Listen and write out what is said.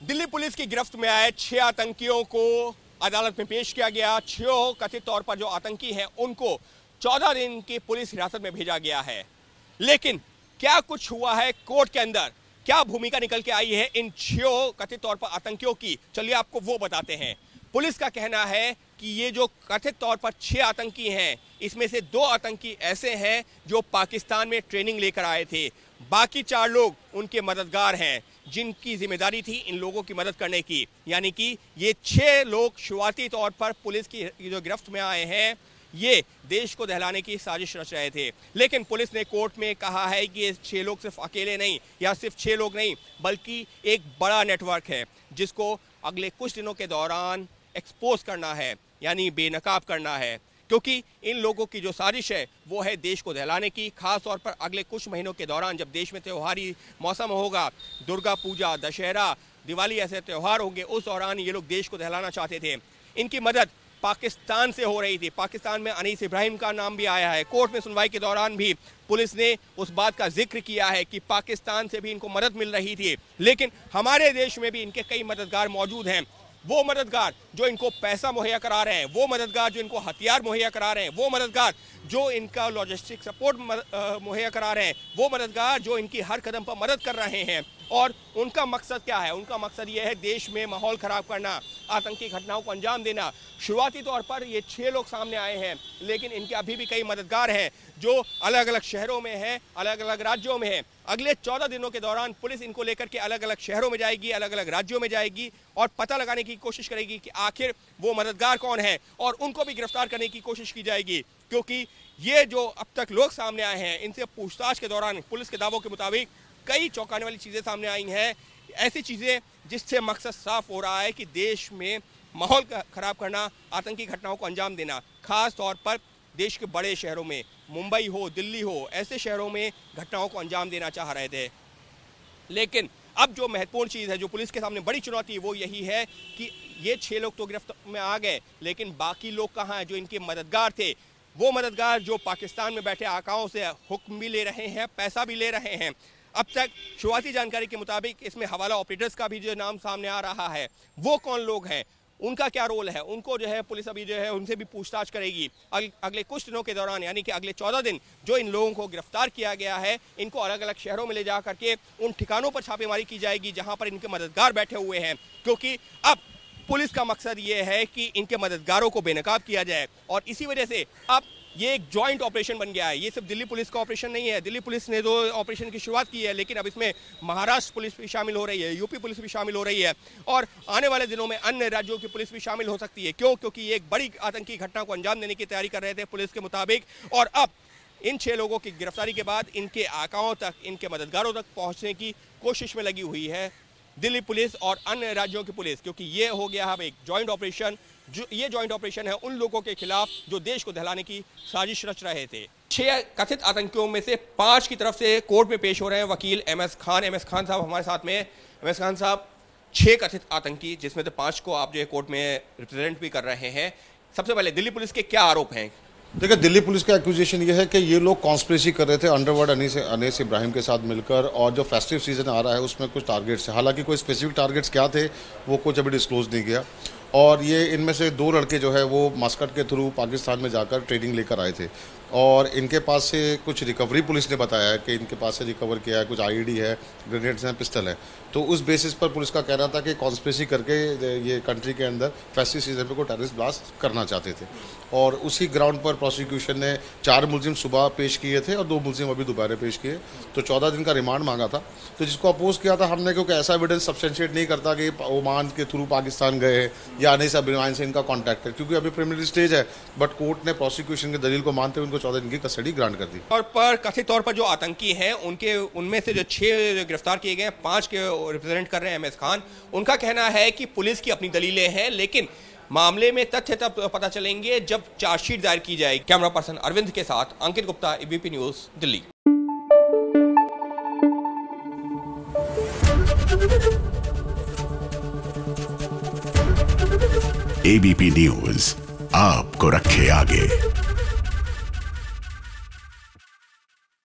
Delhi police की गिरफ्त में आए 6 आतंकियों को अदालत में पेश किया गया। 6 कथित तौर पर जो आतंकी हैं उनको 14 दिन की पुलिस हिरासत में भेजा गया है। लेकिन क्या कुछ हुआ है कोर्ट के अंदर, क्या भूमिका निकल के आई है इन 6 कथित तौर पर आतंकियों की, चलिए आपको वो बताते हैं। पुलिस का कहना है कि ये जो कथित तौर पर 6 आतंकी हैं, इसमें से 2 आतंकी ऐसे हैं जो पाकिस्तान में ट्रेनिंग लेकर आए थे। बाकी 4 लोग उनके मददगार हैं जिनकी जिम्मेदारी थी इन लोगों की मदद करने की। यानी कि ये 6 लोग शुरुआती तौर पर पुलिस की जो गिरफ्त में आए हैं, ये देश को दहलाने की साजिश रच रहे थे। लेकिन पुलिस ने कोर्ट में कहा है कि ये 6 लोग सिर्फ अकेले नहीं, या सिर्फ 6 लोग नहीं, बल्कि एक बड़ा नेटवर्क है जिसको अगले कुछ दिनों के दौरान एक्सपोज करना है, यानी बेनकाब करना है। क्योंकि इन लोगों की जो साजिश है वो है देश को दहलाने की। खास तौर पर अगले कुछ महीनों के दौरान जब देश में त्योहारी मौसम होगा, दुर्गा पूजा, दशहरा, दिवाली ऐसे त्यौहार होंगे, उस दौरान ये लोग देश को दहलाना चाहते थे। इनकी मदद पाकिस्तान से हो रही थी। पाकिस्तान में अनीस इब्राहिम का नाम भी आया है। कोर्ट में सुनवाई के दौरान भी पुलिस ने उस बात का जिक्र किया है कि पाकिस्तान से भी इनको मदद मिल रही थी। लेकिन हमारे देश में भी इनके कई मददगार मौजूद हैं। वो मददगार जो इनको पैसा मुहैया करा रहे हैं, वो मददगार जो इनको हथियार मुहैया करा रहे हैं, वो मददगार जो इनका लॉजिस्टिक सपोर्ट मुहैया करा रहे हैं, वो मददगार जो इनकी हर कदम पर मदद कर रहे हैं। और उनका मकसद क्या है? उनका मकसद ये है देश में माहौल ख़राब करना, आतंकी घटनाओं को अंजाम देना। शुरुआती तौर पर ये 6 लोग सामने आए हैं, लेकिन इनके अभी भी कई मददगार हैं जो अलग अलग शहरों में हैं, अलग अलग राज्यों में हैं। अगले 14 दिनों के दौरान पुलिस इनको लेकर के अलग अलग शहरों में जाएगी, अलग अलग राज्यों में जाएगी और पता लगाने की कोशिश करेगी कि आखिर वो मददगार कौन है, और उनको भी गिरफ्तार करने की कोशिश की जाएगी। क्योंकि ये जो अब तक लोग सामने आए हैं, इनसे पूछताछ के दौरान पुलिस के दावों के मुताबिक कई चौंकाने वाली चीज़ें सामने आई हैं। ऐसी चीज़ें जिससे मकसद साफ हो रहा है कि देश में माहौल ख़राब करना, आतंकी घटनाओं को अंजाम देना। खास तौर पर देश के बड़े शहरों में, मुंबई हो, दिल्ली हो, ऐसे शहरों में घटनाओं को अंजाम देना चाह रहे थे। लेकिन अब जो महत्वपूर्ण चीज़ है, जो पुलिस के सामने बड़ी चुनौती है, वो यही है कि ये 6 लोग तो गिरफ्तार में आ गए, लेकिन बाकी लोग कहाँ हैं जो इनके मददगार थे? वो मददगार जो पाकिस्तान में बैठे आकाओं से हुक्म भी ले रहे हैं, पैसा भी ले रहे हैं। अब तक शुरुआती जानकारी के मुताबिक इसमें हवाला ऑपरेटर्स का भी जो नाम सामने आ रहा है, वो कौन लोग हैं, उनका क्या रोल है, उनको जो है पुलिस अभी जो है उनसे भी पूछताछ करेगी। अगले कुछ दिनों के दौरान, यानी कि अगले 14 दिन जो इन लोगों को गिरफ्तार किया गया है, इनको अलग अलग शहरों में ले जा करके उन ठिकानों पर छापेमारी की जाएगी जहां पर इनके मददगार बैठे हुए हैं। क्योंकि अब पुलिस का मकसद ये है कि इनके मददगारों को बेनकाब किया जाए। और इसी वजह से अब ये एक जॉइंट ऑपरेशन बन गया है। ये सिर्फ दिल्ली पुलिस का ऑपरेशन नहीं है। दिल्ली पुलिस ने तो ऑपरेशन की शुरुआत की है, लेकिन अब इसमें महाराष्ट्र पुलिस भी शामिल हो रही है, यूपी पुलिस भी शामिल हो रही है, और आने वाले दिनों में अन्य राज्यों की पुलिस भी शामिल हो सकती है। क्यों? क्योंकि ये एक बड़ी आतंकी घटना को अंजाम देने की तैयारी कर रहे थे पुलिस के मुताबिक। और अब इन 6 लोगों की गिरफ्तारी के बाद इनके आकाओं तक, इनके मददगारों तक पहुँचने की कोशिश में लगी हुई है दिल्ली पुलिस और अन्य राज्यों की पुलिस। क्योंकि ये हो गया अब एक जॉइंट ऑपरेशन। जो ये जॉइंट ऑपरेशन है उन लोगों के खिलाफ जो देश को दहलाने की साजिश रच रहे थे। 6 कथित आतंकियों में से 5 की तरफ से कोर्ट में पेश हो रहे हैं वकील MS खान। MS खान साहब हमारे साथ में। MS खान साहब, 6 कथित आतंकी, जिसमें से 5 को आप जो है कोर्ट में रिप्रेजेंट भी कर रहे हैं। सबसे पहले दिल्ली पुलिस के क्या आरोप हैं? देखिए, दिल्ली पुलिस का एक्यूजेशन ये है कि ये लोग कॉन्स्पिरेसी कर रहे थे अंडरवर्ल्ड अनीस इब्राहिम के साथ मिलकर, और जो फेस्टिव सीजन आ रहा है उसमें कुछ टारगेट्स है। हालांकि कोई स्पेसिफिक टारगेट्स क्या थे वो कुछ अभी डिस्क्लोज नहीं किया। और ये इनमें से 2 लड़के जो है वो मस्कट के थ्रू पाकिस्तान में जाकर ट्रेनिंग लेकर आए थे, और इनके पास से कुछ रिकवरी पुलिस ने बताया है कि इनके पास से रिकवर किया है, कुछ IED है, ग्रेनेड्स हैं, पिस्टल है। तो उस बेसिस पर पुलिस का कहना था कि कॉन्स्पिरेसी करके ये कंट्री के अंदर फेस्टिव सीजन पे कोई टेररिस्ट ब्लास्ट करना चाहते थे। और उसी ग्राउंड पर प्रोसिक्यूशन ने 4 मुलजिम सुबह पेश किए थे और 2 मुलजिम अभी दोपहर पेश किए। तो 14 दिन का रिमांड मांगा था। तो जिसको अपोज किया था हमने, क्योंकि ऐसा एविडेंस सब्सटेंशिएट नहीं करता कि ओमान के थ्रू पाकिस्तान गए या अनीस इब्राहिम से इनका कॉन्टैक्ट है, क्योंकि अभी प्रिलिमिनरी स्टेज है। बट कोर्ट ने प्रोसिक्यूशन की दलील को मानते हुए उनको 14 दिन की कस्टडी ग्रांट कर दी। और पर कथित तौर पर जो आतंकी हैं उनमें से जो 6 गिरफ्तार किए गए, 5 के रिप्रेजेंट कर रहे हैं MS खान। उनका कहना है कि पुलिस की अपनी दलीलें हैं, लेकिन मामले में तथ्य तब पता चलेंगे जब चार्जशीट दायर की जाएगी। कैमरा पर्सन अरविंद के साथ Ankit Gupta, ABP news, Delhi. ABP news आपको रखे आगे।